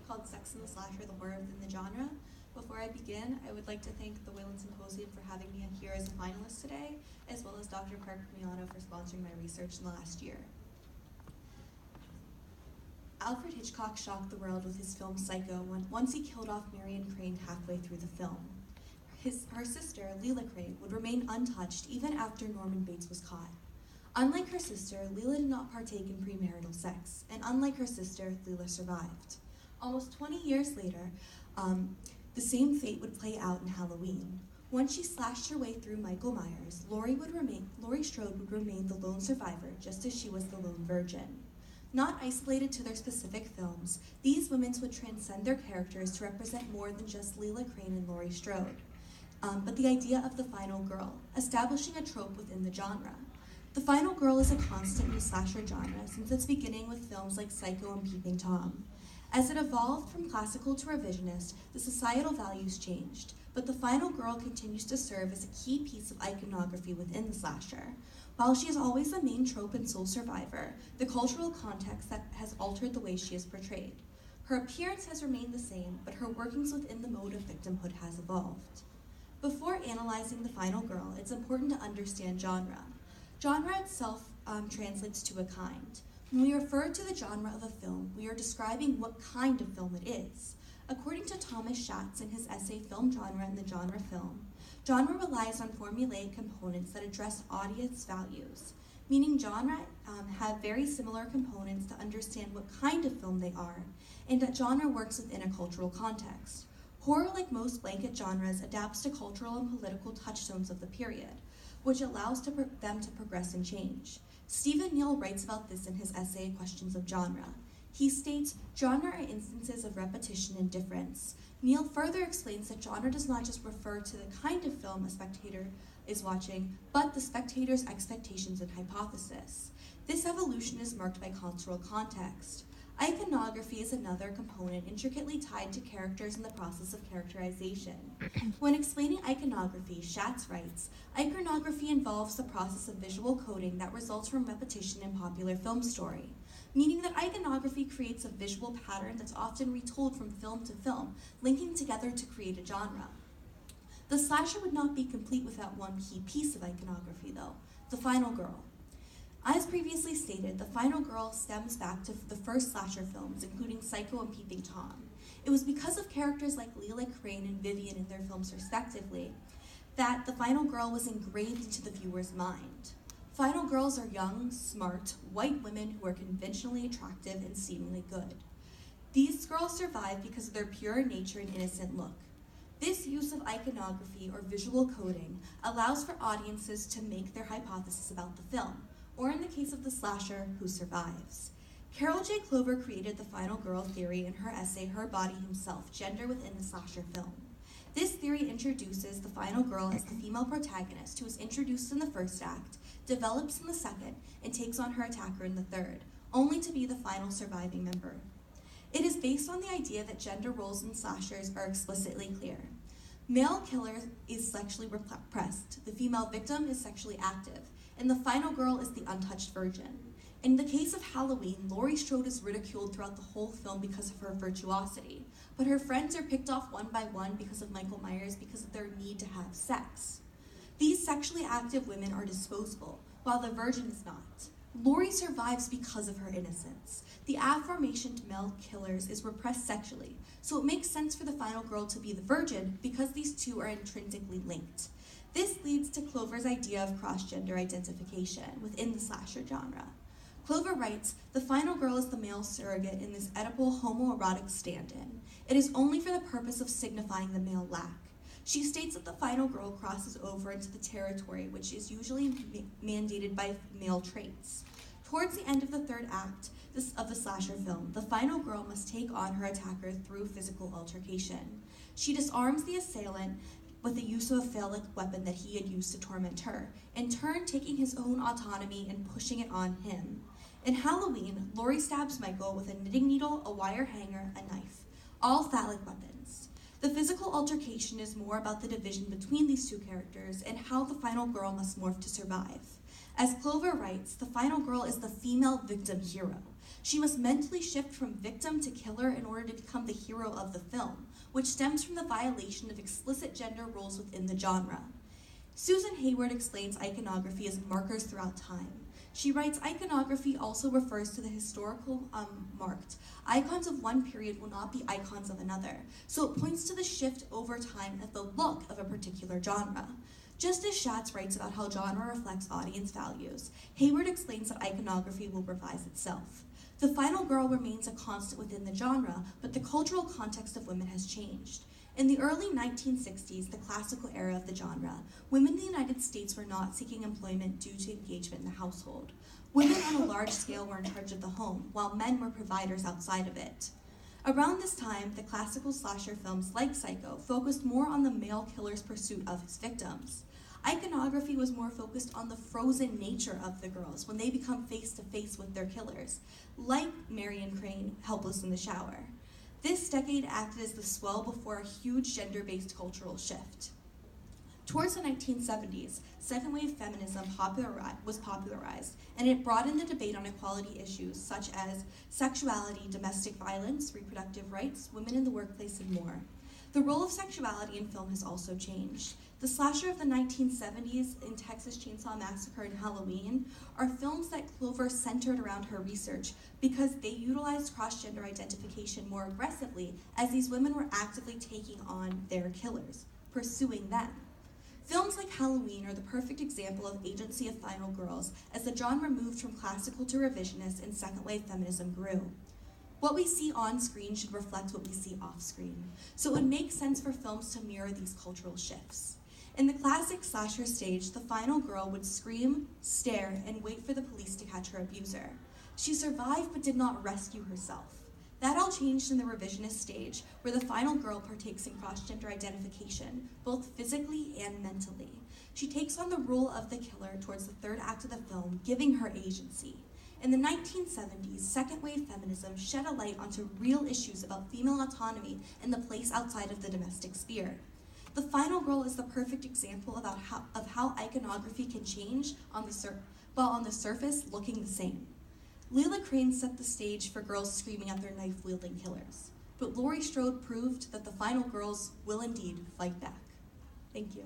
called Sex and the Slasher, the Horror Within the Genre. Before I begin, I would like to thank the WHALEN Symposium for having me here as a finalist today, as well as Dr. Park-Primiano for sponsoring my research in the last year. Alfred Hitchcock shocked the world with his film Psycho once he killed off Marion Crane halfway through the film. Her sister, Lila Crane, would remain untouched even after Norman Bates was caught. Unlike her sister, Lila did not partake in premarital sex, and unlike her sister, Lila survived. Almost 20 years later, the same fate would play out in Halloween. Once she slashed her way through Michael Myers, Laurie Strode would remain the lone survivor, just as she was the lone virgin. Not isolated to their specific films, these women would transcend their characters to represent more than just Lila Crane and Laurie Strode, but the idea of the final girl, establishing a trope within the genre. The final girl is a constant in the slasher genre since its beginning with films like Psycho and Peeping Tom. As it evolved from classical to revisionist, the societal values changed, but the final girl continues to serve as a key piece of iconography within the slasher. While she is always the main trope and sole survivor, the cultural context that has altered the way she is portrayed. Her appearance has remained the same, but her workings within the mode of victimhood has evolved. Before analyzing the final girl, it's important to understand genre. Genre itself translates to a kind. When we refer to the genre of a film, we are describing what kind of film it is. According to Thomas Schatz in his essay Film Genre and the Genre Film, genre relies on formulaic components that address audience values, meaning genre have very similar components to understand what kind of film they are, and that genre works within a cultural context. Horror, like most blanket genres, adapts to cultural and political touchstones of the period, which allows them to progress and change. Stephen Neal writes about this in his essay Questions of Genre. He states, genre are instances of repetition and difference. Neal further explains that genre does not just refer to the kind of film a spectator is watching, but the spectator's expectations and hypothesis. This evolution is marked by cultural context. Iconography is another component intricately tied to characters in the process of characterization. When explaining iconography, Schatz writes, iconography involves the process of visual coding that results from repetition in popular film story, meaning that iconography creates a visual pattern that's often retold from film to film, linking together to create a genre. The slasher would not be complete without one key piece of iconography, though, the final girl. As previously stated, the final girl stems back to the first slasher films, including Psycho and Peeping Tom. It was because of characters like Lila Crane and Vivian in their films respectively, that the final girl was engraved into the viewer's mind. Final girls are young, smart, white women who are conventionally attractive and seemingly good. These girls survive because of their pure nature and innocent look. This use of iconography or visual coding allows for audiences to make their hypothesis about the film, or in the case of the slasher, who survives. Carol J. Clover created the final girl theory in her essay, Her Body Himself, Gender Within the Slasher Film. This theory introduces the final girl as the female protagonist who is introduced in the first act, develops in the second, and takes on her attacker in the third, only to be the final surviving member. It is based on the idea that gender roles in slashers are explicitly clear. Male killer is sexually repressed, the female victim is sexually active, and the final girl is the untouched virgin. In the case of Halloween, Laurie Strode is ridiculed throughout the whole film because of her virtuosity, but her friends are picked off one by one because of Michael Myers because of their need to have sex. These sexually active women are disposable, while the virgin is not. Laurie survives because of her innocence. The aforementioned male killers is repressed sexually, so it makes sense for the final girl to be the virgin because these two are intrinsically linked. This leads to Clover's idea of cross-gender identification within the slasher genre. Clover writes, the final girl is the male surrogate in this Oedipal homoerotic stand-in. It is only for the purpose of signifying the male lack. She states that the final girl crosses over into the territory which is usually mandated by male traits. Towards the end of the third act of the slasher film, the final girl must take on her attacker through physical altercation. She disarms the assailant with the use of a phallic weapon that he had used to torment her, in turn taking his own autonomy and pushing it on him. In Halloween, Laurie stabs Michael with a knitting needle, a wire hanger, a knife, all phallic weapons. The physical altercation is more about the division between these two characters and how the final girl must morph to survive. As Clover writes, the final girl is the female victim hero. She must mentally shift from victim to killer in order to become the hero of the film, which stems from the violation of explicit gender roles within the genre. Susan Hayward explains iconography as markers throughout time. She writes, iconography also refers to the historical marked. Icons of one period will not be icons of another, so it points to the shift over time of the look of a particular genre. Just as Schatz writes about how genre reflects audience values, Hayward explains that iconography will revise itself. The final girl remains a constant within the genre, but the cultural context of women has changed. In the early 1960s, the classical era of the genre, women in the United States were not seeking employment due to engagement in the household. Women on a large scale were in charge of the home, while men were providers outside of it. Around this time, the classical slasher films like Psycho focused more on the male killer's pursuit of his victims. Iconography was more focused on the frozen nature of the girls when they become face to face with their killers, like Marion Crane, helpless in the shower. This decade acted as the swell before a huge gender-based cultural shift. Towards the 1970s, second-wave feminism was popularized, and it broadened the debate on equality issues such as sexuality, domestic violence, reproductive rights, women in the workplace, and more. The role of sexuality in film has also changed. The slasher of the 1970s in Texas Chainsaw Massacre and Halloween are films that Clover centered around her research because they utilized cross-gender identification more aggressively as these women were actively taking on their killers, pursuing them. Films like Halloween are the perfect example of agency of final girls as the genre moved from classical to revisionist and second-wave feminism grew. What we see on screen should reflect what we see off screen, so it would make sense for films to mirror these cultural shifts. In the classic slasher stage, the final girl would scream, stare, and wait for the police to catch her abuser. She survived but did not rescue herself. That all changed in the revisionist stage, where the final girl partakes in cross-gender identification, both physically and mentally. She takes on the role of the killer towards the third act of the film, giving her agency. In the 1970s, second-wave feminism shed a light onto real issues about female autonomy and the place outside of the domestic sphere. The final girl is the perfect example of how iconography can change while on the surface looking the same. Lila Crane set the stage for girls screaming at their knife-wielding killers, but Laurie Strode proved that the final girls will indeed fight back. Thank you.